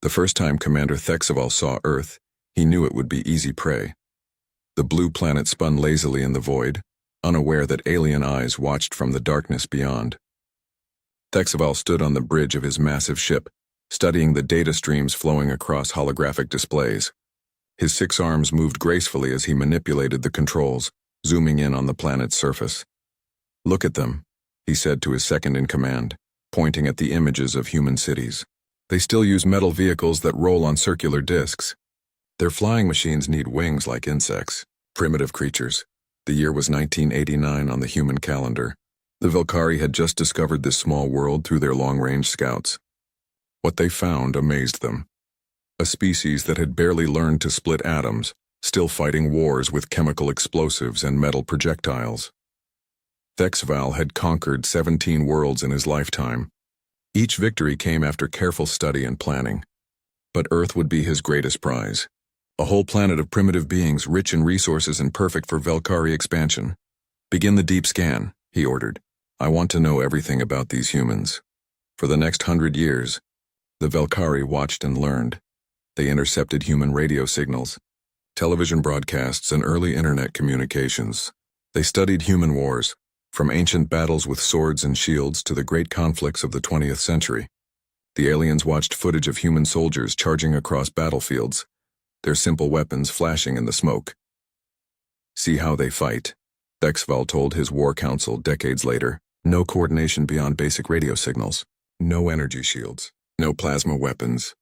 The first time Commander Thexaval saw Earth, he knew it would be easy prey. The blue planet spun lazily in the void, unaware that alien eyes watched from the darkness beyond. Thexaval stood on the bridge of his massive ship, studying the data streams flowing across holographic displays. His 6 arms moved gracefully as he manipulated the controls, zooming in on the planet's surface. "Look at them," he said to his second-in-command, pointing at the images of human cities. "They still use metal vehicles that roll on circular discs. Their flying machines need wings like insects, primitive creatures." The year was 1989 on the human calendar. The Velkari had just discovered this small world through their long-range scouts. What they found amazed them. A species that had barely learned to split atoms, still fighting wars with chemical explosives and metal projectiles. Thexaval had conquered 17 worlds in his lifetime. Each victory came after careful study and planning. But Earth would be his greatest prize. A whole planet of primitive beings rich in resources and perfect for Velkari expansion. "Begin the deep scan," he ordered. "I want to know everything about these humans." For the next 100 years, the Velkari watched and learned. They intercepted human radio signals, television broadcasts, and early internet communications. They studied human wars, from ancient battles with swords and shields to the great conflicts of the 20th century. The aliens watched footage of human soldiers charging across battlefields, their simple weapons flashing in the smoke. "See how they fight," Thexaval told his war council decades later. "No coordination beyond basic radio signals. No energy shields. No plasma weapons.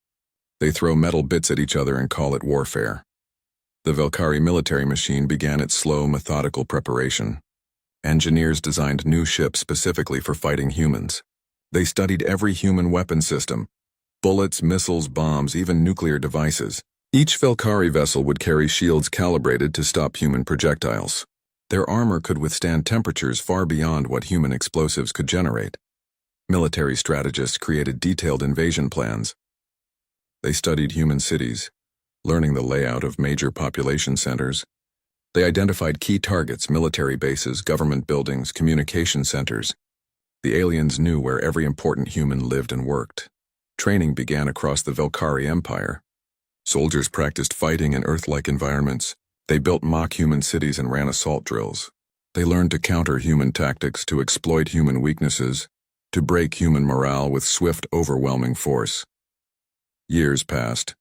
They throw metal bits at each other and call it warfare." The Velkari military machine began its slow, methodical preparation. Engineers designed new ships specifically for fighting humans. They studied every human weapon system: bullets, missiles, bombs, even nuclear devices. Each Velkari vessel would carry shields calibrated to stop human projectiles. Their armor could withstand temperatures far beyond what human explosives could generate. Military strategists created detailed invasion plans. They studied human cities, learning the layout of major population centers. They identified key targets: military bases, government buildings, communication centers. The aliens knew where every important human lived and worked. Training began across the Velkari Empire. Soldiers practiced fighting in Earth-like environments. They built mock-human cities and ran assault drills. They learned to counter human tactics, to exploit human weaknesses, to break human morale with swift, overwhelming force. Years passed.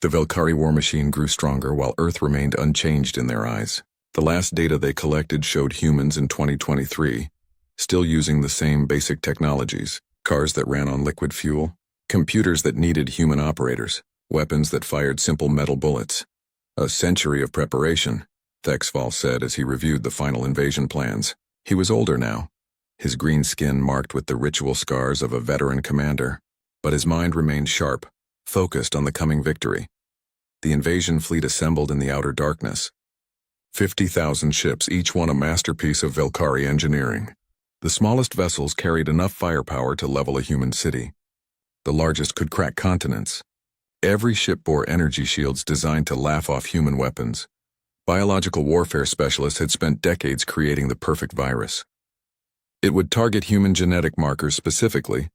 The Velkari war machine grew stronger while Earth remained unchanged in their eyes. The last data they collected showed humans in 2023, still using the same basic technologies: cars that ran on liquid fuel, computers that needed human operators, weapons that fired simple metal bullets. "A century of preparation," Thexaval said as he reviewed the final invasion plans. He was older now, his green skin marked with the ritual scars of a veteran commander, but his mind remained sharp, focused on the coming victory. The invasion fleet assembled in the outer darkness. 50,000 ships, each one a masterpiece of Velkari engineering. The smallest vessels carried enough firepower to level a human city. The largest could crack continents. Every ship bore energy shields designed to laugh off human weapons. Biological warfare specialists had spent decades creating the perfect virus. It would target human genetic markers specifically,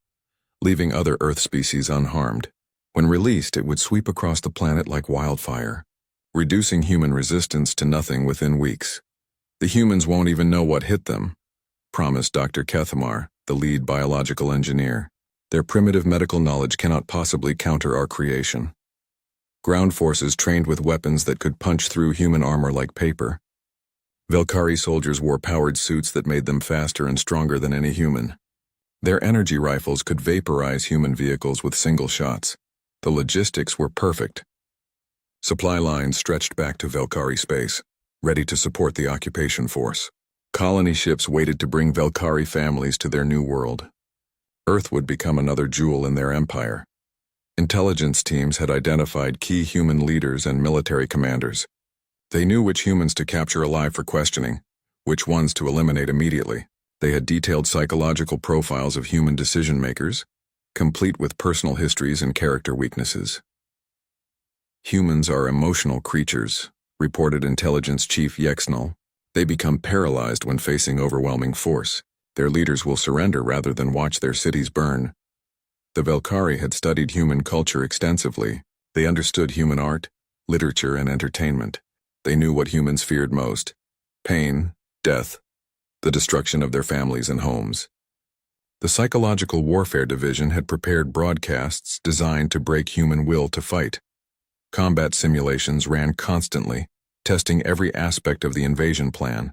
leaving other Earth species unharmed. When released, it would sweep across the planet like wildfire, reducing human resistance to nothing within weeks. "The humans won't even know what hit them," promised Dr. Kethamar, the lead biological engineer. "Their primitive medical knowledge cannot possibly counter our creation." Ground forces trained with weapons that could punch through human armor like paper. Velkari soldiers wore powered suits that made them faster and stronger than any human. Their energy rifles could vaporize human vehicles with single shots. The logistics were perfect. Supply lines stretched back to Velkari space, ready to support the occupation force. Colony ships waited to bring Velkari families to their new world. Earth would become another jewel in their empire. Intelligence teams had identified key human leaders and military commanders. They knew which humans to capture alive for questioning, which ones to eliminate immediately. They had detailed psychological profiles of human decision-makers, complete with personal histories and character weaknesses. "Humans are emotional creatures," reported Intelligence Chief Yexnal. "They become paralyzed when facing overwhelming force. Their leaders will surrender rather than watch their cities burn." The Velkari had studied human culture extensively. They understood human art, literature, and entertainment. They knew what humans feared most: pain, death, the destruction of their families and homes. The Psychological Warfare Division had prepared broadcasts designed to break human will to fight. Combat simulations ran constantly, testing every aspect of the invasion plan.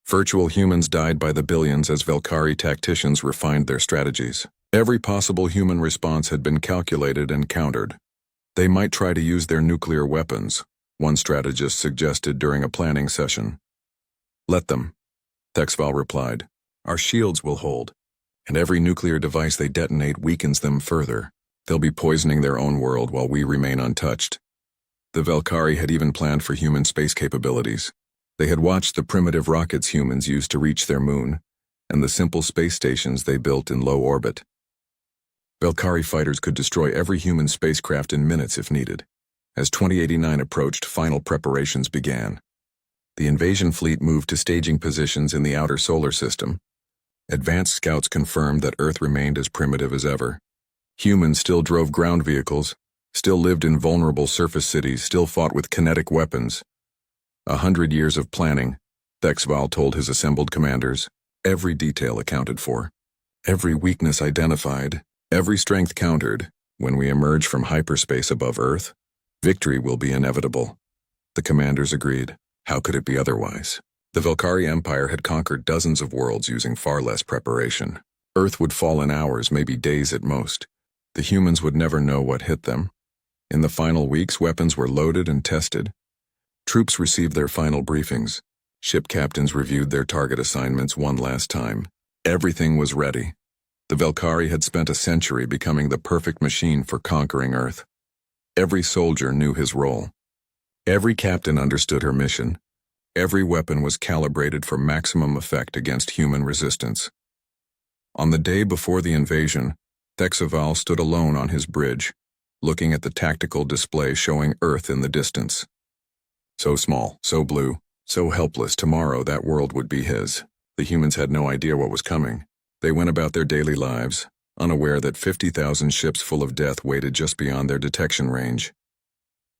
Virtual humans died by the billions as Velkari tacticians refined their strategies. Every possible human response had been calculated and countered. They might try to use their nuclear weapons, one strategist suggested during a planning session. Let them, Thexval replied. Our shields will hold, and every nuclear device they detonate weakens them further. They'll be poisoning their own world while we remain untouched. The Velkari had even planned for human space capabilities. They had watched the primitive rockets humans used to reach their moon, and the simple space stations they built in low orbit. Velkari fighters could destroy every human spacecraft in minutes if needed. As 2089 approached, final preparations began. The invasion fleet moved to staging positions in the outer solar system. Advanced scouts confirmed that Earth remained as primitive as ever. Humans still drove ground vehicles, still lived in vulnerable surface cities, still fought with kinetic weapons. 100 years of planning, Thexval told his assembled commanders, every detail accounted for, every weakness identified, every strength countered. When we emerge from hyperspace above Earth, victory will be inevitable. The commanders agreed. How could it be otherwise? The Velkari Empire had conquered dozens of worlds using far less preparation. Earth would fall in hours, maybe days at most. The humans would never know what hit them. In the final weeks, weapons were loaded and tested. Troops received their final briefings. Ship captains reviewed their target assignments one last time. Everything was ready. The Velkari had spent a century becoming the perfect machine for conquering Earth. Every soldier knew his role. Every captain understood her mission. Every weapon was calibrated for maximum effect against human resistance. On the day before the invasion, Thexval stood alone on his bridge, looking at the tactical display showing Earth in the distance. So small, so blue, so helpless. Tomorrow that world would be his. The humans had no idea what was coming. They went about their daily lives, unaware that 50,000 ships full of death waited just beyond their detection range.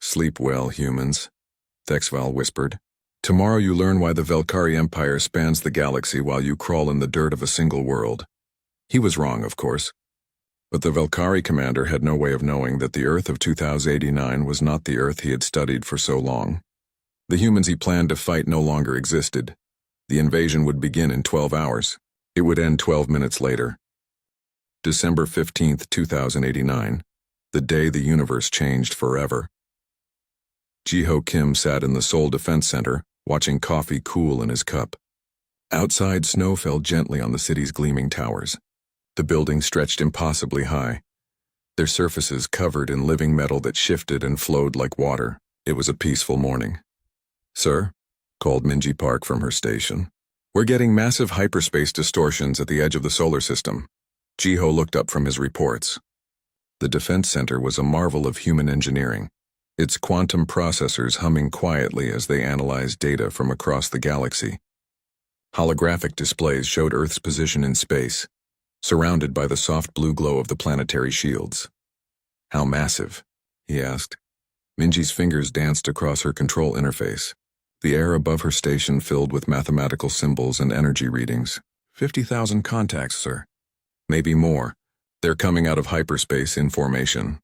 Sleep well, humans, Thexval whispered. Tomorrow you learn why the Velkari Empire spans the galaxy while you crawl in the dirt of a single world. He was wrong, of course. But the Velkari commander had no way of knowing that the Earth of 2089 was not the Earth he had studied for so long. The humans he planned to fight no longer existed. The invasion would begin in 12 hours. It would end 12 minutes later. December 15th, 2089, the day the universe changed forever. Jiho Kim sat in the Seoul Defense Center, watching coffee cool in his cup. Outside, snow fell gently on the city's gleaming towers. The buildings stretched impossibly high, their surfaces covered in living metal that shifted and flowed like water. It was a peaceful morning. "Sir," called Minji Park from her station. "We're getting massive hyperspace distortions at the edge of the solar system." Jiho looked up from his reports. The Defense Center was a marvel of human engineering, its quantum processors humming quietly as they analyzed data from across the galaxy. Holographic displays showed Earth's position in space, surrounded by the soft blue glow of the planetary shields. "How massive?" he asked. Minji's fingers danced across her control interface. The air above her station filled with mathematical symbols and energy readings. 50,000 contacts, sir. Maybe more. They're coming out of hyperspace in formation.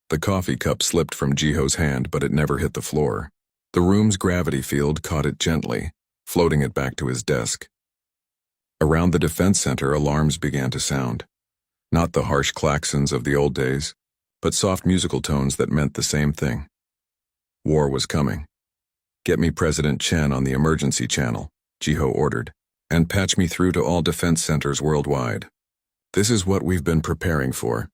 The coffee cup slipped from Jiho's hand, but it never hit the floor. The room's gravity field caught it gently, floating it back to his desk. Around the defense center, alarms began to sound. Not the harsh klaxons of the old days, but soft musical tones that meant the same thing. War was coming. "Get me President Chen on the emergency channel," Jiho ordered, "and patch me through to all defense centers worldwide. This is what we've been preparing for."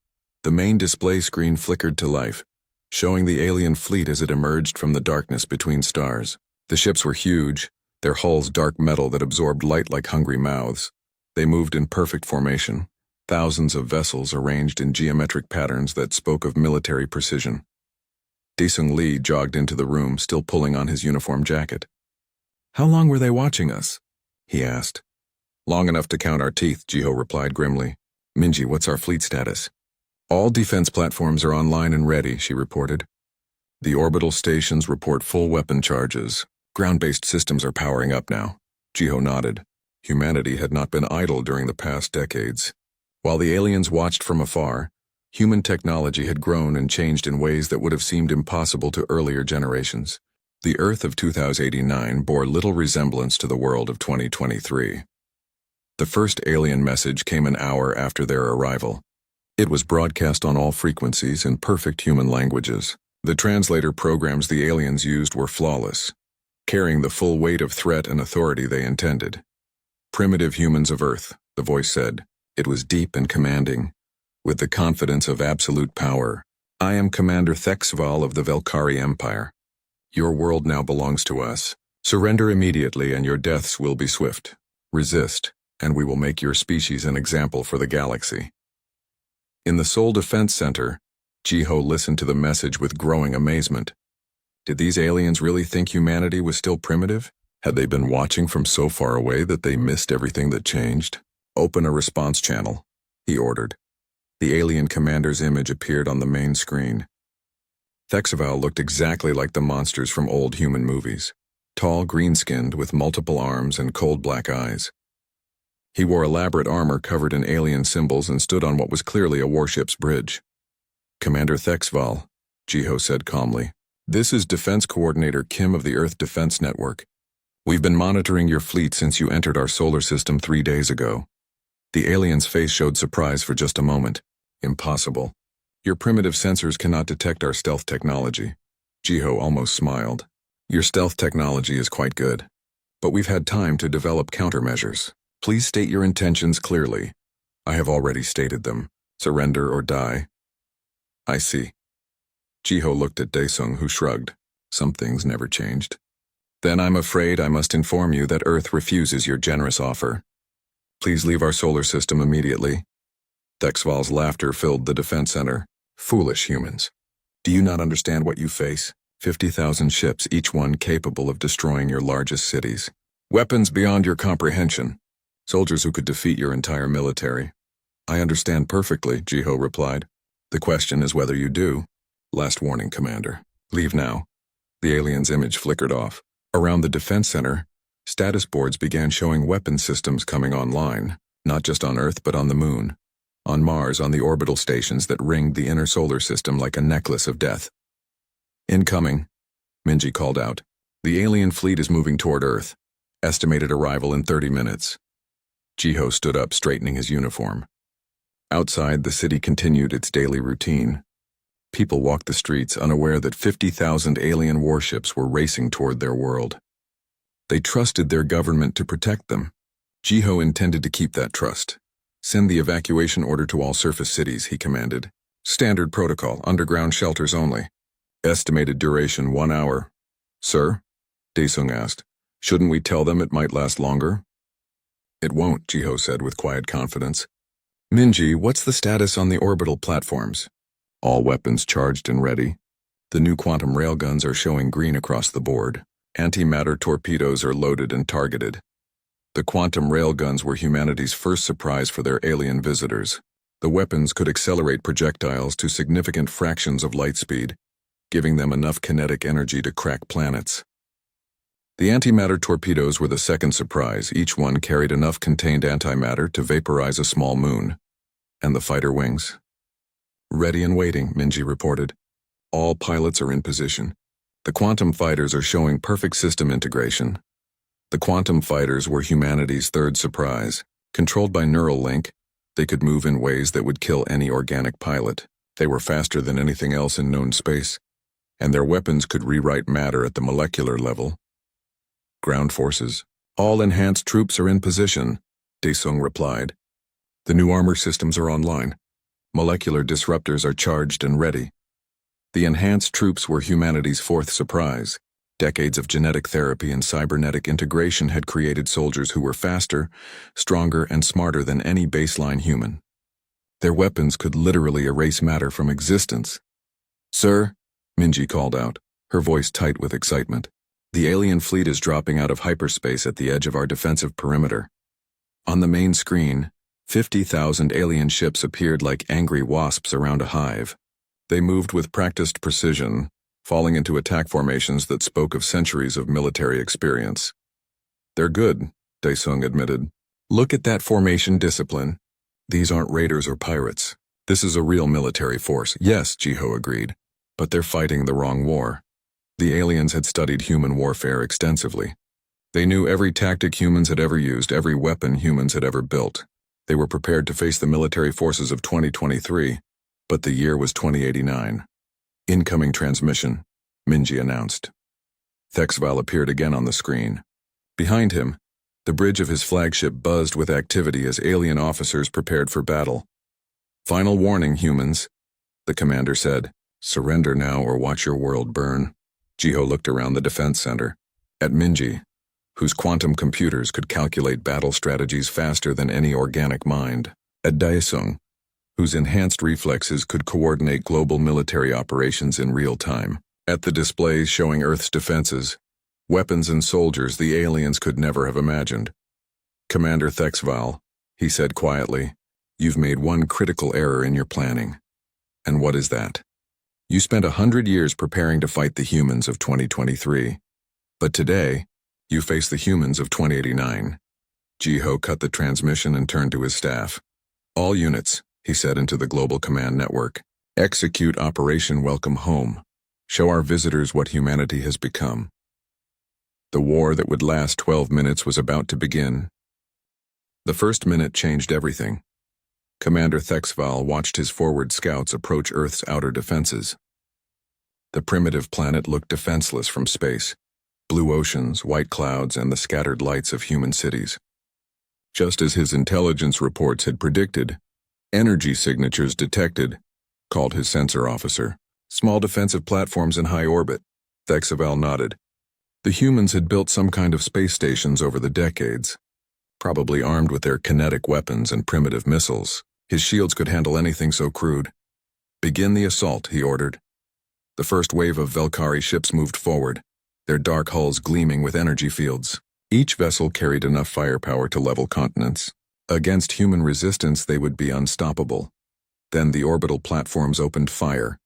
The main display screen flickered to life, showing the alien fleet as it emerged from the darkness between stars. The ships were huge, their hulls dark metal that absorbed light like hungry mouths. They moved in perfect formation, thousands of vessels arranged in geometric patterns that spoke of military precision. Daesung Lee jogged into the room, still pulling on his uniform jacket. "How long were they watching us?" he asked. "Long enough to count our teeth," Jiho replied grimly. "Minji, what's our fleet status?" All defense platforms are online and ready, she reported. The orbital stations report full weapon charges. Ground-based systems are powering up now. Jiho nodded. Humanity had not been idle during the past decades. While the aliens watched from afar, human technology had grown and changed in ways that would have seemed impossible to earlier generations. The Earth of 2089 bore little resemblance to the world of 2023. The first alien message came an hour after their arrival. It was broadcast on all frequencies in perfect human languages. The translator programs the aliens used were flawless, carrying the full weight of threat and authority they intended. "Primitive humans of Earth," the voice said. It was deep and commanding, with the confidence of absolute power. "I am Commander Thexval of the Velkari Empire. Your world now belongs to us. Surrender immediately and your deaths will be swift. Resist, and we will make your species an example for the galaxy." In the Seoul Defense Center, Jiho listened to the message with growing amazement. Did these aliens really think humanity was still primitive? Had they been watching from so far away that they missed everything that changed? "Open a response channel," he ordered. The alien commander's image appeared on the main screen. Thexval looked exactly like the monsters from old human movies, tall, green-skinned, with multiple arms and cold black eyes. He wore elaborate armor covered in alien symbols and stood on what was clearly a warship's bridge. "Commander Thexval," Jiho said calmly, "this is Defense Coordinator Kim of the Earth Defense Network. We've been monitoring your fleet since you entered our solar system 3 days ago." The alien's face showed surprise for just a moment. "Impossible. Your primitive sensors cannot detect our stealth technology." Jiho almost smiled. "Your stealth technology is quite good, but we've had time to develop countermeasures. Please state your intentions clearly." "I have already stated them. Surrender or die." "I see." Jiho looked at Daesung, who shrugged. "Some things never changed." "Then I'm afraid I must inform you that Earth refuses your generous offer. Please leave our solar system immediately." Thexval's laughter filled the defense center. "Foolish humans. Do you not understand what you face? 50,000 ships, each one capable of destroying your largest cities. Weapons beyond your comprehension. Soldiers who could defeat your entire military." "I understand perfectly," Jiho replied. "The question is whether you do." "Last warning, Commander. Leave now." The alien's image flickered off. Around the defense center, status boards began showing weapon systems coming online, not just on Earth but on the Moon, on Mars, on the orbital stations that ringed the inner solar system like a necklace of death. "Incoming," Minji called out. "The alien fleet is moving toward Earth. Estimated arrival in 30 minutes. Jiho stood up, straightening his uniform. Outside, the city continued its daily routine. People walked the streets, unaware that 50,000 alien warships were racing toward their world. They trusted their government to protect them. Jiho intended to keep that trust. "Send the evacuation order to all surface cities," he commanded. "Standard protocol, underground shelters only. Estimated duration 1 hour. "Sir?" Daesung asked. "Shouldn't we tell them it might last longer?" "It won't," Jiho said with quiet confidence. "Minji, what's the status on the orbital platforms?" "All weapons charged and ready. The new quantum railguns are showing green across the board. Antimatter torpedoes are loaded and targeted." The quantum railguns were humanity's first surprise for their alien visitors. The weapons could accelerate projectiles to significant fractions of light speed, giving them enough kinetic energy to crack planets. The antimatter torpedoes were the second surprise. Each one carried enough contained antimatter to vaporize a small moon. And the fighter wings? "Ready and waiting," Minji reported. "All pilots are in position. The quantum fighters are showing perfect system integration." The quantum fighters were humanity's third surprise. Controlled by neural link, they could move in ways that would kill any organic pilot. They were faster than anything else in known space, and their weapons could rewrite matter at the molecular level. "Ground forces. All enhanced troops are in position," Daesung replied. "The new armor systems are online. Molecular disruptors are charged and ready." The enhanced troops were humanity's fourth surprise. Decades of genetic therapy and cybernetic integration had created soldiers who were faster, stronger, and smarter than any baseline human. Their weapons could literally erase matter from existence. "Sir," Minji called out, her voice tight with excitement. "The alien fleet is dropping out of hyperspace at the edge of our defensive perimeter." On the main screen, 50,000 alien ships appeared like angry wasps around a hive. They moved with practiced precision, falling into attack formations that spoke of centuries of military experience. "They're good," Daesung admitted. "Look at that formation discipline. These aren't raiders or pirates. This is a real military force." "Yes," Jiho agreed, "but they're fighting the wrong war." The aliens had studied human warfare extensively. They knew every tactic humans had ever used, every weapon humans had ever built. They were prepared to face the military forces of 2023, but the year was 2089. "Incoming transmission," Minji announced. Thexval appeared again on the screen. Behind him, the bridge of his flagship buzzed with activity as alien officers prepared for battle. "Final warning, humans," the commander said. "Surrender now or watch your world burn." Jiho looked around the defense center. At Minji, whose quantum computers could calculate battle strategies faster than any organic mind. At Daesung, whose enhanced reflexes could coordinate global military operations in real time. At the displays showing Earth's defenses, weapons and soldiers the aliens could never have imagined. "Commander Thexval," he said quietly, "you've made one critical error in your planning." "And what is that?" "You spent 100 years preparing to fight the humans of 2023. But today, you face the humans of 2089. Jiho cut the transmission and turned to his staff. "All units," he said into the global command network, "execute Operation Welcome Home. Show our visitors what humanity has become." The war that would last 12 minutes was about to begin. The first minute changed everything. Commander Thexval watched his forward scouts approach Earth's outer defenses. The primitive planet looked defenseless from space. Blue oceans, white clouds, and the scattered lights of human cities. Just as his intelligence reports had predicted, energy signatures detected, called his sensor officer. Small defensive platforms in high orbit. Thexval nodded. The humans had built some kind of space stations over the decades, probably armed with their kinetic weapons and primitive missiles. His shields could handle anything so crude. "Begin the assault," he ordered. The first wave of Velkari ships moved forward, their dark hulls gleaming with energy fields. Each vessel carried enough firepower to level continents. Against human resistance, they would be unstoppable. Then the orbital platforms opened fire.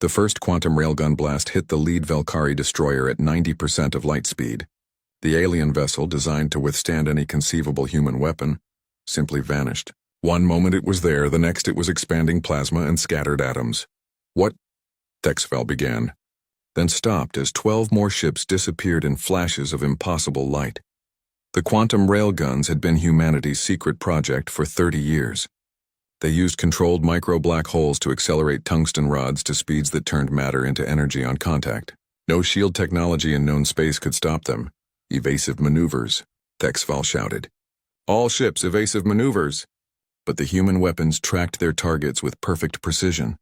The first quantum railgun blast hit the lead Velkari destroyer at 90% of light speed. The alien vessel, designed to withstand any conceivable human weapon, simply vanished. One moment it was there, the next it was expanding plasma and scattered atoms. "What?" Thexval began, then stopped as 12 more ships disappeared in flashes of impossible light. The quantum railguns had been humanity's secret project for 30 years. They used controlled micro-black holes to accelerate tungsten rods to speeds that turned matter into energy on contact. No shield technology in known space could stop them. "Evasive maneuvers," Thexval shouted. "All ships, evasive maneuvers." But the human weapons tracked their targets with perfect precision.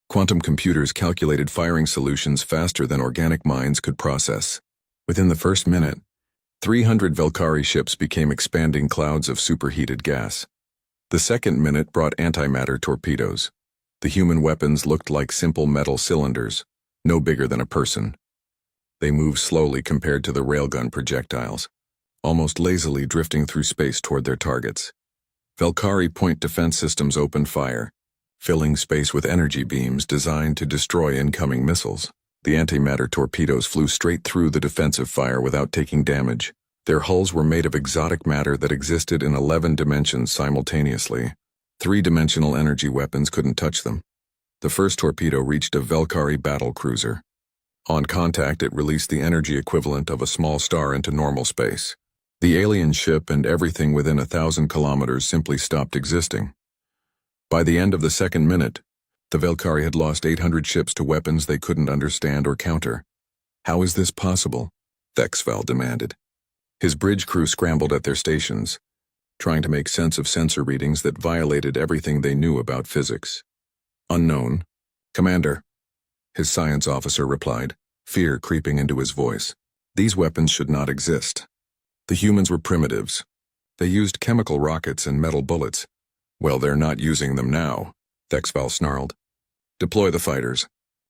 Quantum computers calculated firing solutions faster than organic minds could process. Within the first minute, 300 Velkari ships became expanding clouds of superheated gas. The second minute brought antimatter torpedoes. The human weapons looked like simple metal cylinders, no bigger than a person. They moved slowly compared to the railgun projectiles, almost lazily drifting through space toward their targets. Velkari point defense systems opened fire, filling space with energy beams designed to destroy incoming missiles. The antimatter torpedoes flew straight through the defensive fire without taking damage. Their hulls were made of exotic matter that existed in 11 dimensions simultaneously. 3-dimensional energy weapons couldn't touch them. The first torpedo reached a Velkari battle cruiser. On contact, it released the energy equivalent of a small star into normal space. The alien ship and everything within 1,000 kilometers simply stopped existing. By the end of the second minute, the Velkari had lost 800 ships to weapons they couldn't understand or counter. "How is this possible?" Thexval demanded. His bridge crew scrambled at their stations, trying to make sense of sensor readings that violated everything they knew about physics. "Unknown. Commander," his science officer replied, fear creeping into his voice. "These weapons should not exist. The humans were primitives. They used chemical rockets and metal bullets. Well, they're not using them now," Thexval snarled. "Deploy the fighters.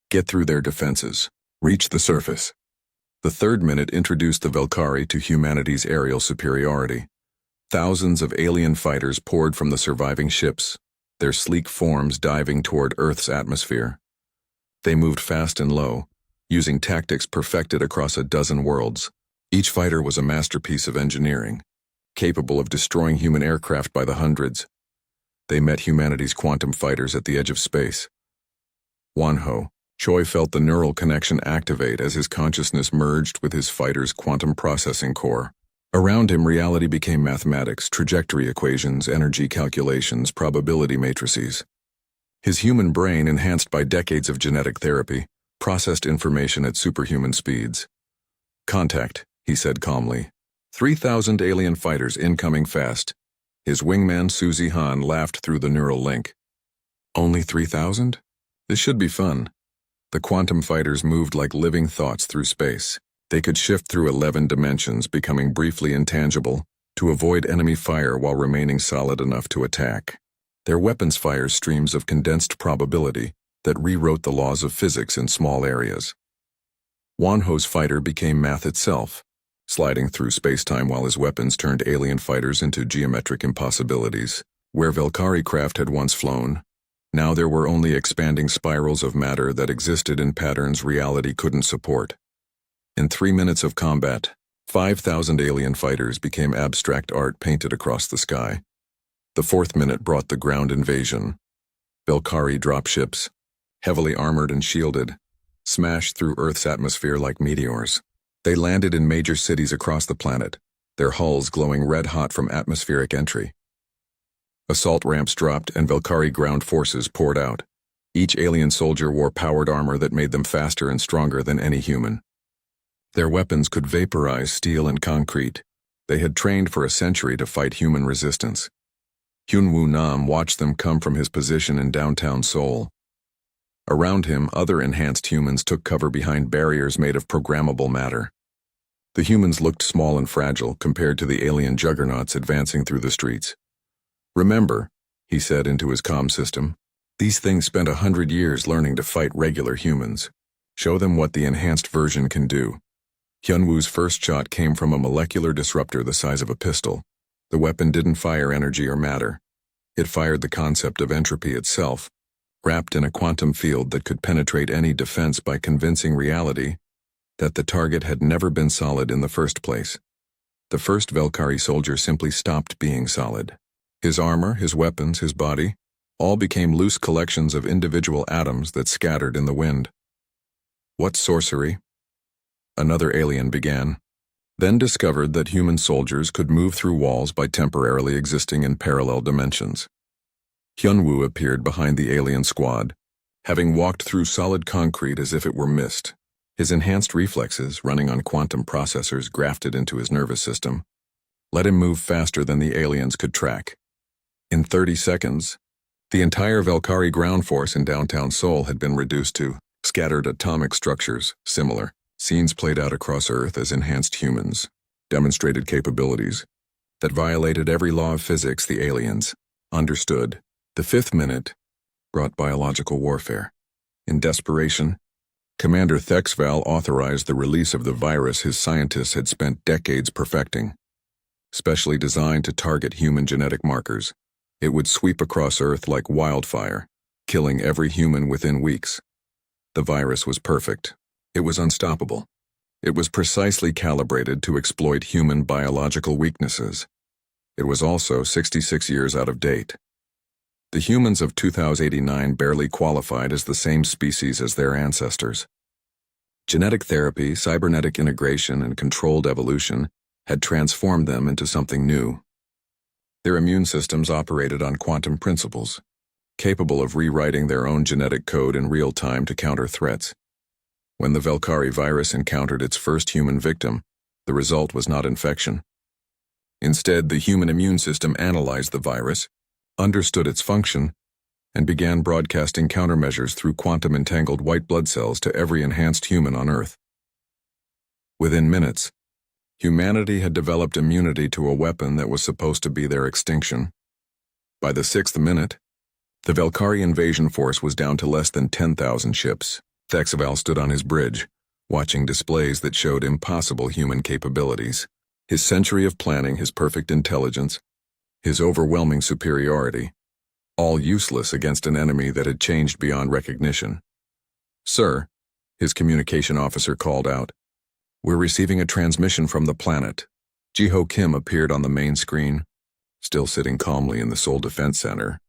Get through their defenses. Reach the surface." The third minute introduced the Velkari to humanity's aerial superiority. Thousands of alien fighters poured from the surviving ships, their sleek forms diving toward Earth's atmosphere. They moved fast and low, using tactics perfected across a dozen worlds. Each fighter was a masterpiece of engineering, capable of destroying human aircraft by the hundreds. They met humanity's quantum fighters at the edge of space. Wanho, Choi felt the neural connection activate as his consciousness merged with his fighter's quantum processing core. Around him, reality became mathematics, trajectory equations, energy calculations, probability matrices. His human brain, enhanced by decades of genetic therapy, processed information at superhuman speeds. "Contact," he said calmly. 3,000 alien fighters incoming fast. His wingman, Suzy Han, laughed through the neural link. "Only 3,000? This should be fun." The quantum fighters moved like living thoughts through space. They could shift through 11 dimensions, becoming briefly intangible, to avoid enemy fire while remaining solid enough to attack. Their weapons fired streams of condensed probability that rewrote the laws of physics in small areas. Wanho's fighter became math itself, sliding through space-time while his weapons turned alien fighters into geometric impossibilities. Where Valkyrie craft had once flown, now there were only expanding spirals of matter that existed in patterns reality couldn't support. In 3 minutes of combat, 5,000 alien fighters became abstract art painted across the sky. The 4th minute brought the ground invasion. Valkyrie dropships, heavily armored and shielded, smashed through Earth's atmosphere like meteors. They landed in major cities across the planet, their hulls glowing red-hot from atmospheric entry. Assault ramps dropped and Valkyrie ground forces poured out. Each alien soldier wore powered armor that made them faster and stronger than any human. Their weapons could vaporize steel and concrete. They had trained for a century to fight human resistance. Hyunwoo Nam watched them come from his position in downtown Seoul. Around him, other enhanced humans took cover behind barriers made of programmable matter. The humans looked small and fragile compared to the alien juggernauts advancing through the streets. "Remember," he said into his comm system, "these things spent 100 years learning to fight regular humans. Show them what the enhanced version can do." Hyunwoo's first shot came from a molecular disruptor the size of a pistol. The weapon didn't fire energy or matter. It fired the concept of entropy itself, wrapped in a quantum field that could penetrate any defense by convincing reality that the target had never been solid in the first place. The first Valkyrie soldier simply stopped being solid. His armor, his weapons, his body, all became loose collections of individual atoms that scattered in the wind. "What sorcery?" Another alien began, then discovered that human soldiers could move through walls by temporarily existing in parallel dimensions. Hyunwoo appeared behind the alien squad, having walked through solid concrete as if it were mist. His enhanced reflexes, running on quantum processors grafted into his nervous system, let him move faster than the aliens could track. In 30 seconds, the entire Valkyrie ground force in downtown Seoul had been reduced to scattered atomic structures. Similar scenes played out across Earth as enhanced humans demonstrated capabilities that violated every law of physics the aliens understood. The 5th minute brought biological warfare. In desperation, Commander Thexval authorized the release of the virus his scientists had spent decades perfecting. Specially designed to target human genetic markers, it would sweep across Earth like wildfire, killing every human within weeks. The virus was perfect. It was unstoppable. It was precisely calibrated to exploit human biological weaknesses. It was also 66 years out of date. The humans of 2089 barely qualified as the same species as their ancestors. Genetic therapy, cybernetic integration, and controlled evolution had transformed them into something new. Their immune systems operated on quantum principles, capable of rewriting their own genetic code in real time to counter threats. When the Valkyrie virus encountered its first human victim, the result was not infection. Instead, the human immune system analyzed the virus, understood its function, and began broadcasting countermeasures through quantum-entangled white blood cells to every enhanced human on Earth. Within minutes, humanity had developed immunity to a weapon that was supposed to be their extinction. By the 6th minute, the Valkyrie invasion force was down to less than 10,000 ships. Thexval stood on his bridge, watching displays that showed impossible human capabilities. His century of planning, his perfect intelligence, his overwhelming superiority, all useless against an enemy that had changed beyond recognition. "Sir," his communication officer called out, "we're receiving a transmission from the planet." Ji-ho Kim appeared on the main screen, still sitting calmly in the Seoul Defense Center.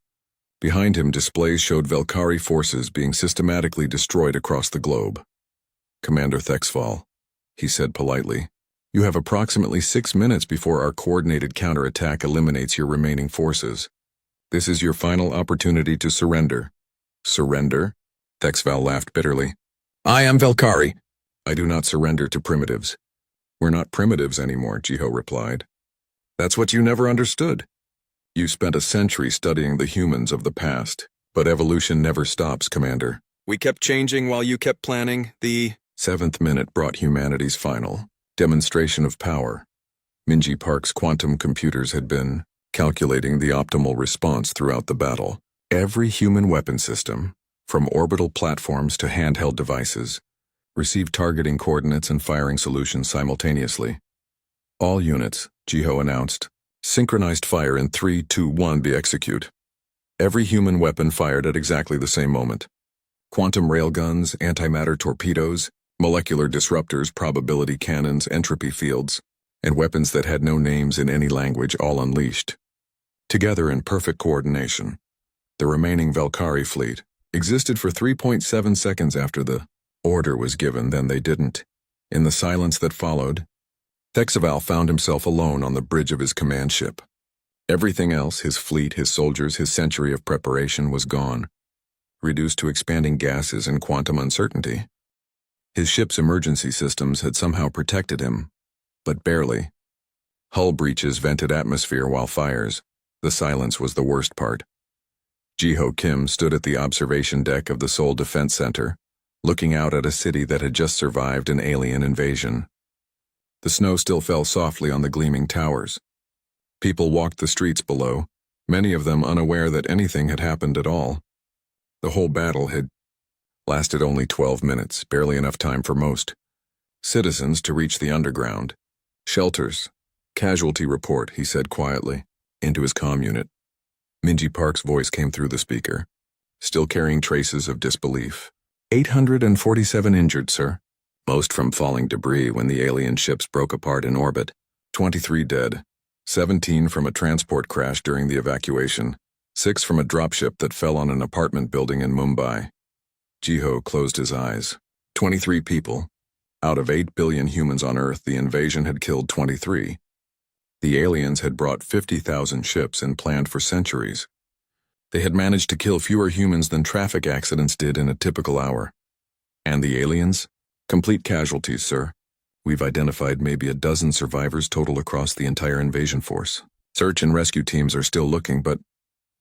Behind him, displays showed Valkyrie forces being systematically destroyed across the globe. "Commander Thexval," he said politely, "you have approximately 6 minutes before our coordinated counterattack eliminates your remaining forces. This is your final opportunity to surrender." "Surrender?" Thexval laughed bitterly. "I am Valkyrie. I do not surrender to primitives." "We're not primitives anymore," Ji-ho replied. "That's what you never understood. You spent a century studying the humans of the past, but evolution never stops, Commander. We kept changing while you kept planning. The 7th minute brought humanity's final demonstration of power. Minji Park's quantum computers had been calculating the optimal response throughout the battle. Every human weapon system, from orbital platforms to handheld devices, received targeting coordinates and firing solutions simultaneously. "All units," Ji-ho announced, "synchronized fire in 3, 2, 1 be execute." Every human weapon fired at exactly the same moment. Quantum railguns, antimatter torpedoes, molecular disruptors, probability cannons, entropy fields, and weapons that had no names in any language, all unleashed. Together in perfect coordination, the remaining Valkyrie fleet existed for 3.7 seconds after the order was given, then they didn't. In the silence that followed, Thexval found himself alone on the bridge of his command ship. Everything else, his fleet, his soldiers, his century of preparation, was gone, reduced to expanding gases and quantum uncertainty. His ship's emergency systems had somehow protected him, but barely. Hull breaches vented atmosphere while fires. The silence was the worst part. Ji-ho Kim stood at the observation deck of the Seoul Defense Center, looking out at a city that had just survived an alien invasion. The snow still fell softly on the gleaming towers. People walked the streets below, many of them unaware that anything had happened at all. The whole battle had lasted only 12 minutes, barely enough time for most citizens to reach the underground. "Shelters. Casualty report," he said quietly, into his comm unit. Minji Park's voice came through the speaker, still carrying traces of disbelief. 847 injured, sir. Most from falling debris when the alien ships broke apart in orbit. 23 dead. 17 from a transport crash during the evacuation. 6 from a dropship that fell on an apartment building in Mumbai. Ji-ho closed his eyes. 23 people. Out of 8 billion humans on Earth, the invasion had killed 23. The aliens had brought 50,000 ships and planned for centuries. They had managed to kill fewer humans than traffic accidents did in a typical hour. And the aliens? Complete casualties, sir. We've identified maybe a dozen survivors total across the entire invasion force. Search and rescue teams are still looking, but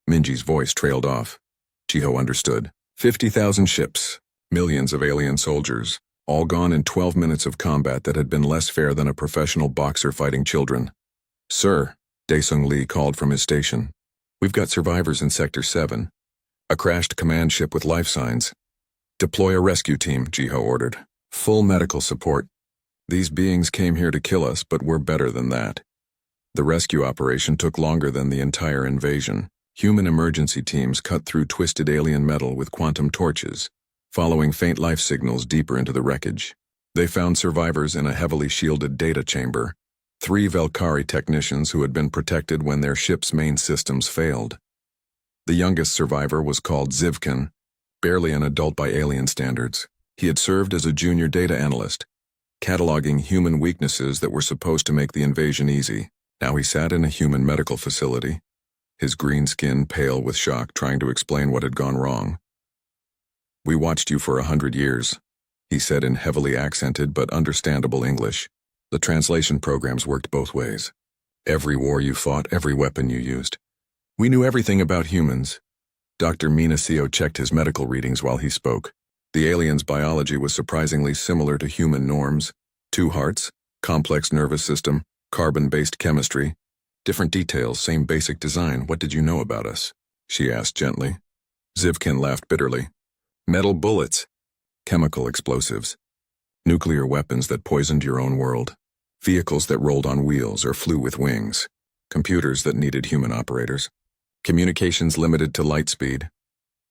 Minji's voice trailed off. Ji-ho understood. 50,000 ships, millions of alien soldiers, all gone in 12 minutes of combat that had been less fair than a professional boxer fighting children. "Sir," Dae-sung Lee called from his station, "we've got survivors in Sector 7. A crashed command ship with life signs. Deploy a rescue team," Ji-ho ordered. "Full medical support. These beings came here to kill us, but we're better than that." The rescue operation took longer than the entire invasion. Human emergency teams cut through twisted alien metal with quantum torches, following faint life signals deeper into the wreckage. They found survivors in a heavily shielded data chamber, 3 Valkyrie technicians who had been protected when their ship's main systems failed. The youngest survivor was called Zivkin, barely an adult by alien standards. He had served as a junior data analyst, cataloging human weaknesses that were supposed to make the invasion easy. Now he sat in a human medical facility, his green skin pale with shock, trying to explain what had gone wrong. "We watched you for 100 years, he said in heavily accented but understandable English. The translation programs worked both ways. Every war you fought, every weapon you used. We knew everything about humans." Dr. Minacio checked his medical readings while he spoke. The aliens' biology was surprisingly similar to human norms. 2 hearts, complex nervous system, carbon-based chemistry. Different details, same basic design. "What did you know about us?" she asked gently. Zivkin laughed bitterly. "Metal bullets. Chemical explosives. Nuclear weapons that poisoned your own world. Vehicles that rolled on wheels or flew with wings. Computers that needed human operators. Communications limited to light speed.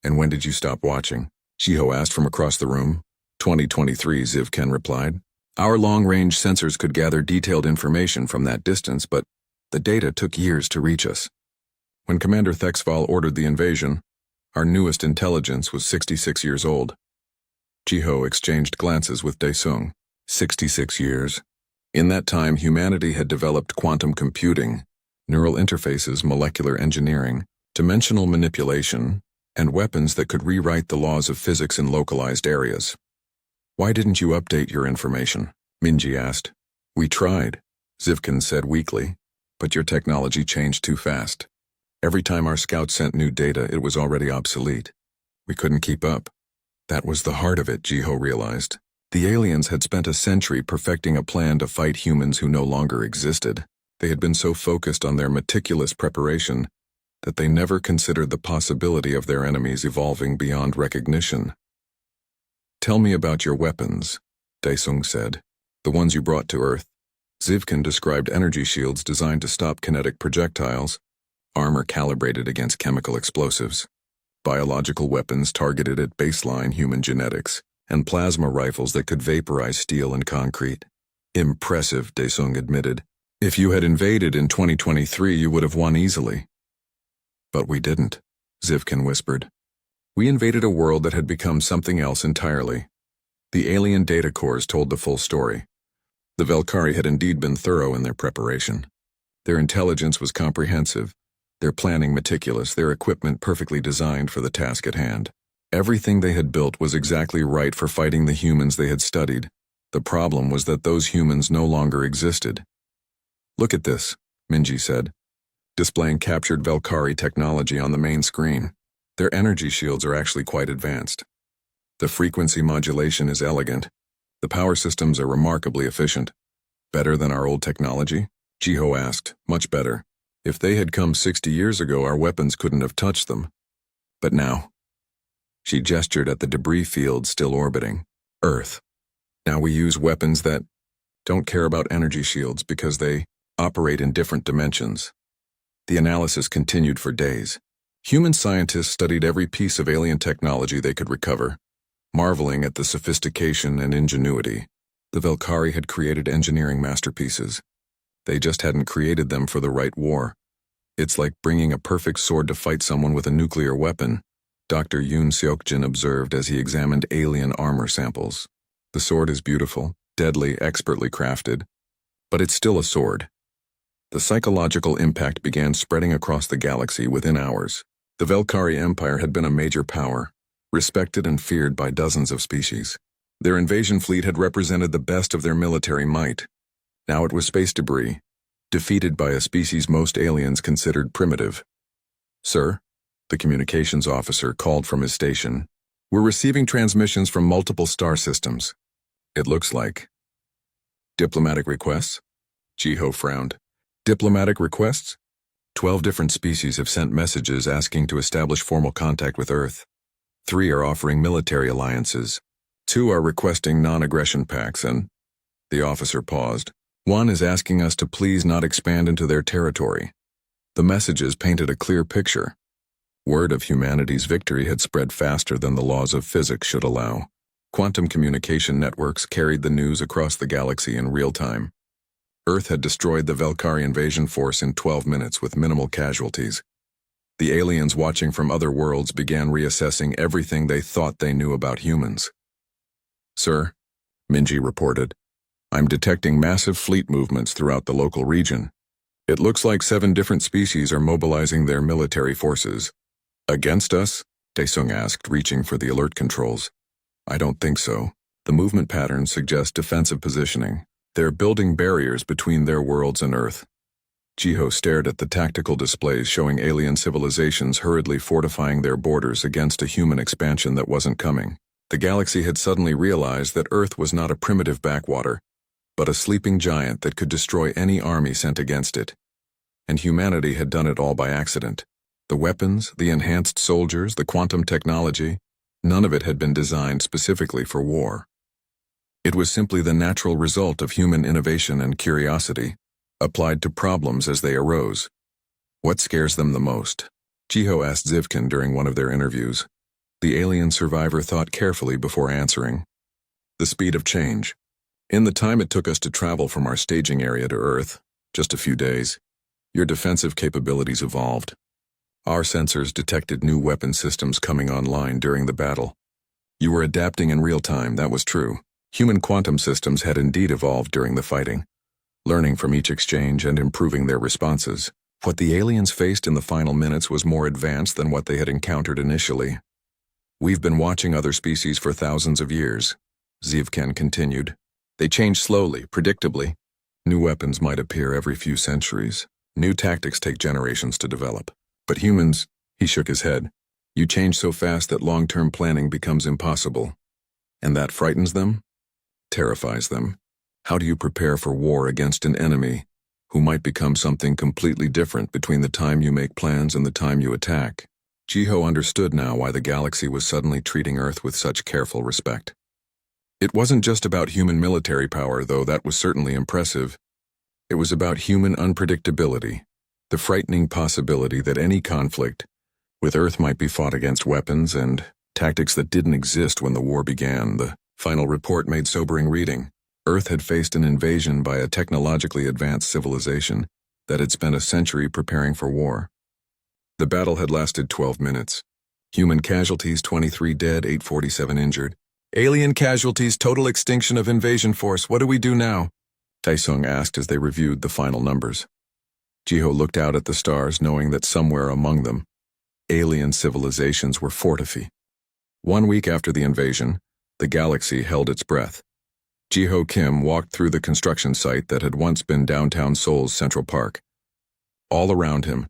And when did you stop watching? Jiho asked from across the room. 2023, Zivkin replied. Our long-range sensors could gather detailed information from that distance, but the data took years to reach us. When Commander Thexval ordered the invasion, our newest intelligence was 66 years old. Jiho exchanged glances with Daesung. 66 years. In that time, humanity had developed quantum computing, neural interfaces, molecular engineering, dimensional manipulation, and weapons that could rewrite the laws of physics in localized areas. Why didn't you update your information? Minji asked. We tried, Zivkin said weakly, but your technology changed too fast. Every time our scouts sent new data, it was already obsolete. We couldn't keep up. That was the heart of it, Jiho realized. The aliens had spent a century perfecting a plan to fight humans who no longer existed. They had been so focused on their meticulous preparation that they never considered the possibility of their enemies evolving beyond recognition. Tell me about your weapons, Daesung said. The ones you brought to Earth. Zivkin described energy shields designed to stop kinetic projectiles, armor calibrated against chemical explosives, biological weapons targeted at baseline human genetics, and plasma rifles that could vaporize steel and concrete. Impressive, Daesung admitted. If you had invaded in 2023, you would have won easily. But we didn't, Zivkin whispered. We invaded a world that had become something else entirely. The alien data cores told the full story. The Velkari had indeed been thorough in their preparation. Their intelligence was comprehensive, their planning meticulous, their equipment perfectly designed for the task at hand. Everything they had built was exactly right for fighting the humans they had studied. The problem was that those humans no longer existed. Look at this, Minji said, displaying captured Velkari technology on the main screen. Their energy shields are actually quite advanced. The frequency modulation is elegant. The power systems are remarkably efficient. Better than our old technology? Jiho asked. Much better. If they had come 60 years ago, our weapons couldn't have touched them. But now. She gestured at the debris field still orbiting. Earth. Now we use weapons that don't care about energy shields because they operate in different dimensions. The analysis continued for days. Human scientists studied every piece of alien technology they could recover, marveling at the sophistication and ingenuity. The Velkari had created engineering masterpieces. They just hadn't created them for the right war. It's like bringing a perfect sword to fight someone with a nuclear weapon, Dr. Yoon Seokjin observed as he examined alien armor samples. The sword is beautiful, deadly, expertly crafted, but it's still a sword. The psychological impact began spreading across the galaxy within hours. The Velkari Empire had been a major power, respected and feared by dozens of species. Their invasion fleet had represented the best of their military might. Now it was space debris, defeated by a species most aliens considered primitive. Sir, the communications officer called from his station. We're receiving transmissions from multiple star systems. It looks like. Diplomatic requests? Jiho frowned. Diplomatic requests? 12 different species have sent messages asking to establish formal contact with Earth. 3 are offering military alliances. 2 are requesting non-aggression pacts, and the officer paused. 1 is asking us to please not expand into their territory. The messages painted a clear picture. Word of humanity's victory had spread faster than the laws of physics should allow. Quantum communication networks carried the news across the galaxy in real time. Earth had destroyed the Velkari invasion force in 12 minutes with minimal casualties. The aliens watching from other worlds began reassessing everything they thought they knew about humans. Sir, Minji reported, I'm detecting massive fleet movements throughout the local region. It looks like 7 different species are mobilizing their military forces. Against us? Daesung asked, reaching for the alert controls. I don't think so. The movement patterns suggest defensive positioning. They're building barriers between their worlds and Earth. Jiho stared at the tactical displays showing alien civilizations hurriedly fortifying their borders against a human expansion that wasn't coming. The galaxy had suddenly realized that Earth was not a primitive backwater, but a sleeping giant that could destroy any army sent against it. And humanity had done it all by accident. The weapons, the enhanced soldiers, the quantum technology, none of it had been designed specifically for war. It was simply the natural result of human innovation and curiosity, applied to problems as they arose. What scares them the most? Jiho asked Zivkin during one of their interviews. The alien survivor thought carefully before answering. The speed of change. In the time it took us to travel from our staging area to Earth, just a few days, your defensive capabilities evolved. Our sensors detected new weapon systems coming online during the battle. You were adapting in real time, that was true. Human quantum systems had indeed evolved during the fighting, learning from each exchange and improving their responses. What the aliens faced in the final minutes was more advanced than what they had encountered initially. We've been watching other species for thousands of years, Zivkin continued. They change slowly, predictably. New weapons might appear every few centuries. New tactics take generations to develop. But humans, he shook his head. You change so fast that long-term planning becomes impossible. And that frightens them? Terrifies them. How do you prepare for war against an enemy who might become something completely different between the time you make plans and the time you attack? Jiho understood now why the galaxy was suddenly treating Earth with such careful respect. It wasn't just about human military power, though that was certainly impressive. It was about human unpredictability, the frightening possibility that any conflict with Earth might be fought against weapons and tactics that didn't exist when the war began. The final report made sobering reading. Earth had faced an invasion by a technologically advanced civilization that had spent a century preparing for war. The battle had lasted 12 minutes. Human casualties 23 dead, 847 injured. Alien casualties, total extinction of invasion force. What do we do now? Taesung asked as they reviewed the final numbers. Jiho looked out at the stars, knowing that somewhere among them, alien civilizations were fortified. 1 week after the invasion, the galaxy held its breath. Jiho Kim walked through the construction site that had once been downtown Seoul's Central Park. All around him,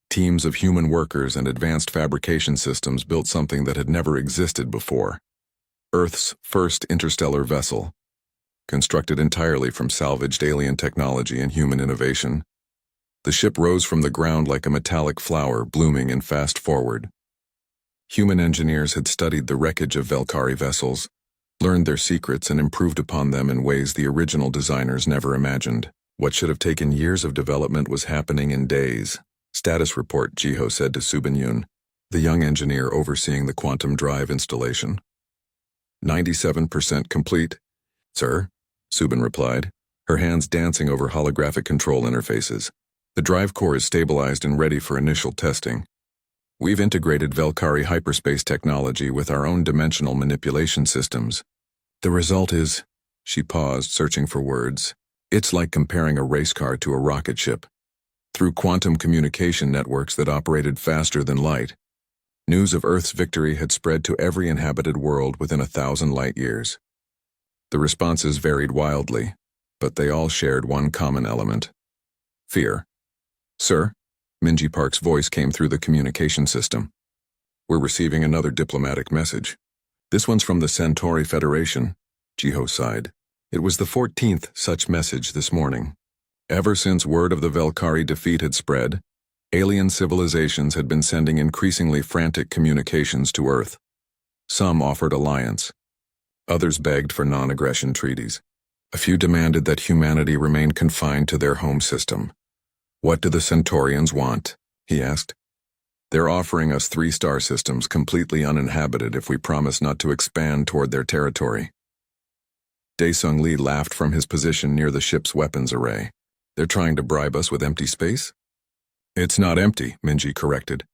teams of human workers and advanced fabrication systems built something that had never existed before. Earth's first interstellar vessel, constructed entirely from salvaged alien technology and human innovation. The ship rose from the ground like a metallic flower blooming in fast forward. Human engineers had studied the wreckage of Valkyrie vessels, learned their secrets and improved upon them in ways the original designers never imagined. What should have taken years of development was happening in days. Status report, Jiho said to Subin-Yoon, the young engineer overseeing the quantum drive installation. 97% complete. Sir, Subin replied, her hands dancing over holographic control interfaces. The drive core is stabilized and ready for initial testing. We've integrated Valkyrie hyperspace technology with our own dimensional manipulation systems. The result is, she paused, searching for words, it's like comparing a race car to a rocket ship. Through quantum communication networks that operated faster than light, news of Earth's victory had spread to every inhabited world within 1,000 light years. The responses varied wildly, but they all shared one common element: fear. Sir? Minji Park's voice came through the communication system. We're receiving another diplomatic message. This one's from the Centauri Federation, Jiho sighed. It was the 14th such message this morning. Ever since word of the Valkyrie defeat had spread, alien civilizations had been sending increasingly frantic communications to Earth. Some offered alliance. Others begged for non-aggression treaties. A few demanded that humanity remain confined to their home system. What do the Centaurians want? He asked. They're offering us 3 star systems completely uninhabited if we promise not to expand toward their territory. Daesung Lee laughed from his position near the ship's weapons array. They're trying to bribe us with empty space? It's not empty, Minji corrected.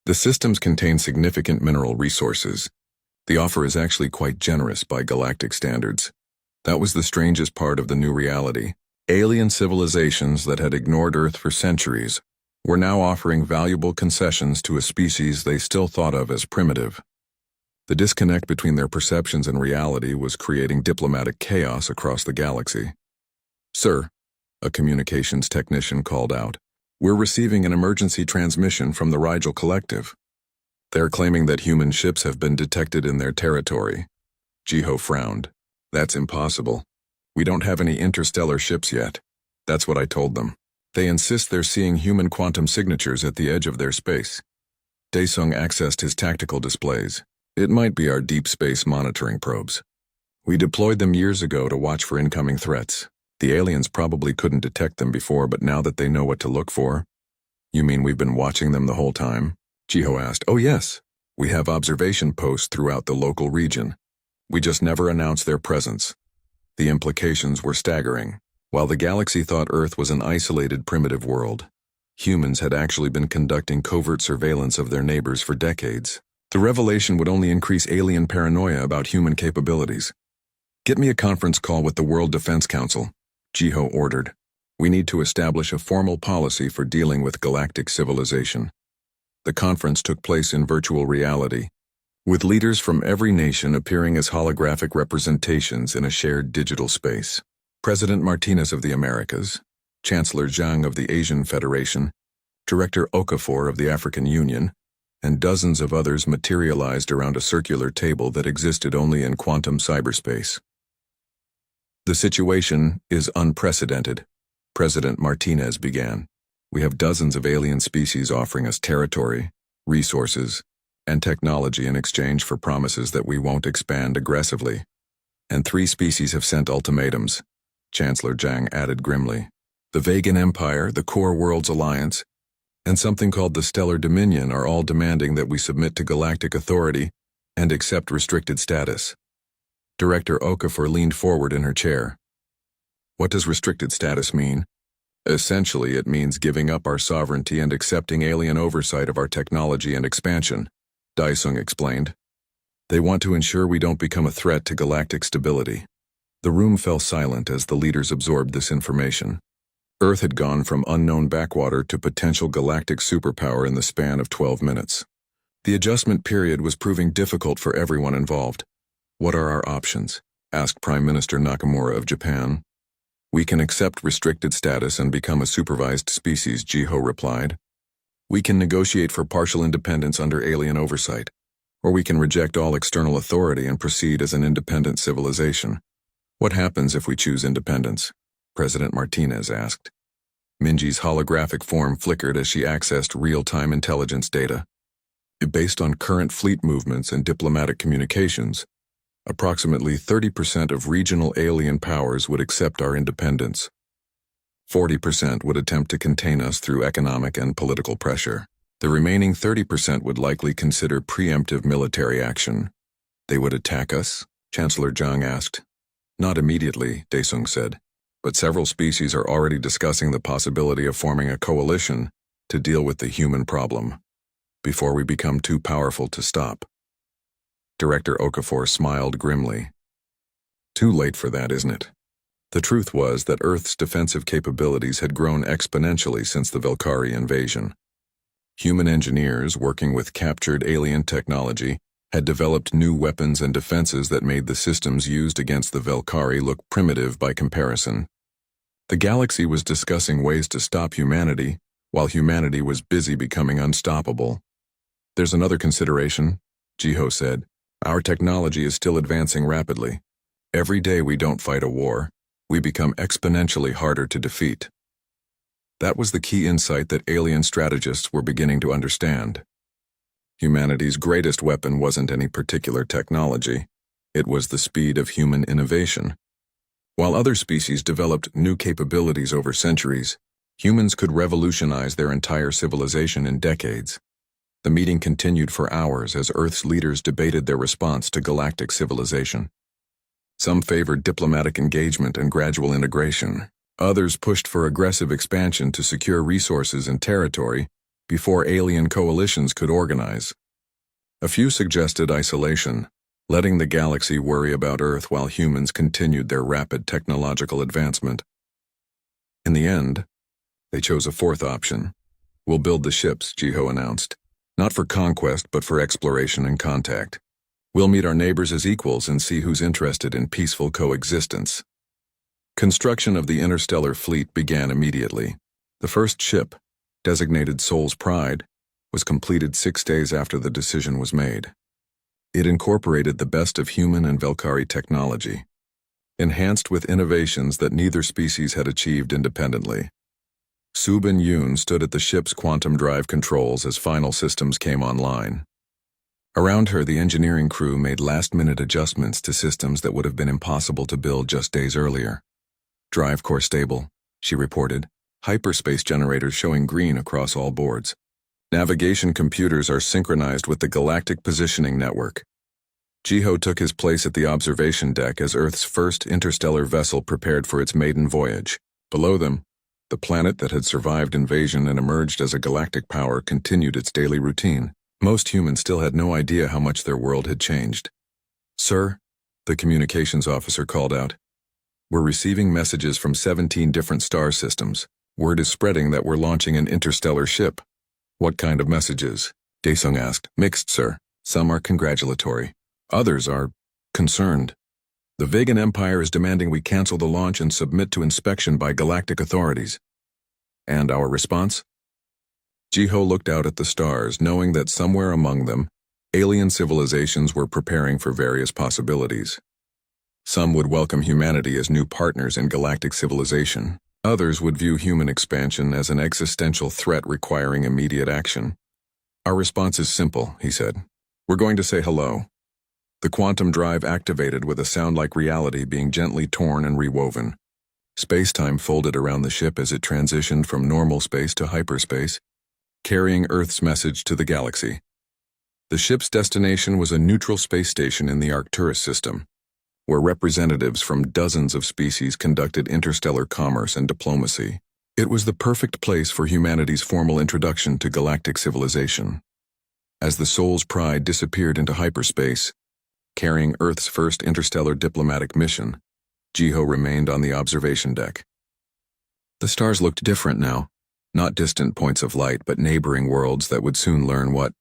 The systems contain significant mineral resources. The offer is actually quite generous by galactic standards. That was the strangest part of the new reality. Alien civilizations that had ignored Earth for centuries were now offering valuable concessions to a species they still thought of as primitive. The disconnect between their perceptions and reality was creating diplomatic chaos across the galaxy. Sir, a communications technician called out, we're receiving an emergency transmission from the Rigel Collective. They're claiming that human ships have been detected in their territory. Jiho frowned. That's impossible. We don't have any interstellar ships yet. That's what I told them. They insist they're seeing human quantum signatures at the edge of their space. Daesung accessed his tactical displays. It might be our deep space monitoring probes. We deployed them years ago to watch for incoming threats. The aliens probably couldn't detect them before, but now that they know what to look for. You mean we've been watching them the whole time? Jiho asked. Oh yes. We have observation posts throughout the local region. We just never announced their presence. The implications were staggering. While the galaxy thought Earth was an isolated primitive world, humans had actually been conducting covert surveillance of their neighbors for decades. The revelation would only increase alien paranoia about human capabilities. Get me a conference call with the World Defense Council, Jiho ordered. We need to establish a formal policy for dealing with galactic civilization. The conference took place in virtual reality, with leaders from every nation appearing as holographic representations in a shared digital space. President Martinez of the Americas, Chancellor Zhang of the Asian Federation, Director Okafor of the African Union, and dozens of others materialized around a circular table that existed only in quantum cyberspace. The situation is unprecedented, President Martinez began. We have dozens of alien species offering us territory, resources, and technology in exchange for promises that we won't expand aggressively. And 3 species have sent ultimatums, Chancellor Zhang added grimly. The Vegan Empire, the Core Worlds Alliance, and something called the Stellar Dominion are all demanding that we submit to galactic authority and accept restricted status. Director Okafor leaned forward in her chair. What does restricted status mean? Essentially, it means giving up our sovereignty and accepting alien oversight of our technology and expansion, Daisung explained. They want to ensure we don't become a threat to galactic stability. The room fell silent as the leaders absorbed this information. Earth had gone from unknown backwater to potential galactic superpower in the span of 12 minutes. The adjustment period was proving difficult for everyone involved. What are our options? Asked Prime Minister Nakamura of Japan. We can accept restricted status and become a supervised species, Jiho replied. We can negotiate for partial independence under alien oversight, or we can reject all external authority and proceed as an independent civilization. What happens if we choose independence? President Martinez asked. Minji's holographic form flickered as she accessed real-time intelligence data. Based on current fleet movements and diplomatic communications, approximately 30% of regional alien powers would accept our independence. 40% would attempt to contain us through economic and political pressure. The remaining 30% would likely consider preemptive military action. They would attack us? Chancellor Zhang asked. Not immediately, Daesung said, but several species are already discussing the possibility of forming a coalition to deal with the human problem, before we become too powerful to stop. Director Okafor smiled grimly. Too late for that, isn't it? The truth was that Earth's defensive capabilities had grown exponentially since the Velkari invasion. Human engineers, working with captured alien technology, had developed new weapons and defenses that made the systems used against the Velkari look primitive by comparison. The galaxy was discussing ways to stop humanity, while humanity was busy becoming unstoppable. There's another consideration, Jiho said. Our technology is still advancing rapidly. Every day we don't fight a war, we become exponentially harder to defeat. That was the key insight that alien strategists were beginning to understand. Humanity's greatest weapon wasn't any particular technology. It was the speed of human innovation. While other species developed new capabilities over centuries, humans could revolutionize their entire civilization in decades. The meeting continued for hours as Earth's leaders debated their response to galactic civilization. Some favored diplomatic engagement and gradual integration. Others pushed for aggressive expansion to secure resources and territory before alien coalitions could organize. A few suggested isolation, letting the galaxy worry about Earth while humans continued their rapid technological advancement. In the end, they chose a fourth option. We'll build the ships, Jiho announced. Not for conquest, but for exploration and contact. We'll meet our neighbors as equals and see who's interested in peaceful coexistence. Construction of the interstellar fleet began immediately. The first ship, designated Soul's Pride, was completed 6 days after the decision was made. It incorporated the best of human and Velkari technology, enhanced with innovations that neither species had achieved independently. Sub and Yoon stood at the ship's quantum drive controls as final systems came online. Around her, the engineering crew made last-minute adjustments to systems that would have been impossible to build just days earlier. Drive core stable, she reported, hyperspace generators showing green across all boards. Navigation computers are synchronized with the Galactic Positioning Network. Jiho took his place at the observation deck as Earth's first interstellar vessel prepared for its maiden voyage. Below them, the planet that had survived invasion and emerged as a galactic power continued its daily routine. Most humans still had no idea how much their world had changed. "Sir," the communications officer called out, "we're receiving messages from 17 different star systems. Word is spreading that we're launching an interstellar ship." "What kind of messages?" Daesung asked. "Mixed, sir. Some are congratulatory. Others are concerned. The Vegan Empire is demanding we cancel the launch and submit to inspection by galactic authorities." "And our response?" Jiho looked out at the stars, knowing that somewhere among them, alien civilizations were preparing for various possibilities. Some would welcome humanity as new partners in galactic civilization. Others would view human expansion as an existential threat requiring immediate action. "Our response is simple," he said. "We're going to say hello." The quantum drive activated with a sound like reality being gently torn and rewoven. Space-time folded around the ship as it transitioned from normal space to hyperspace, carrying Earth's message to the galaxy. The ship's destination was a neutral space station in the Arcturus system, where representatives from dozens of species conducted interstellar commerce and diplomacy. It was the perfect place for humanity's formal introduction to galactic civilization. As the Soul's Pride disappeared into hyperspace, carrying Earth's first interstellar diplomatic mission, Jiho remained on the observation deck. The stars looked different now, not distant points of light but neighboring worlds that would soon learn what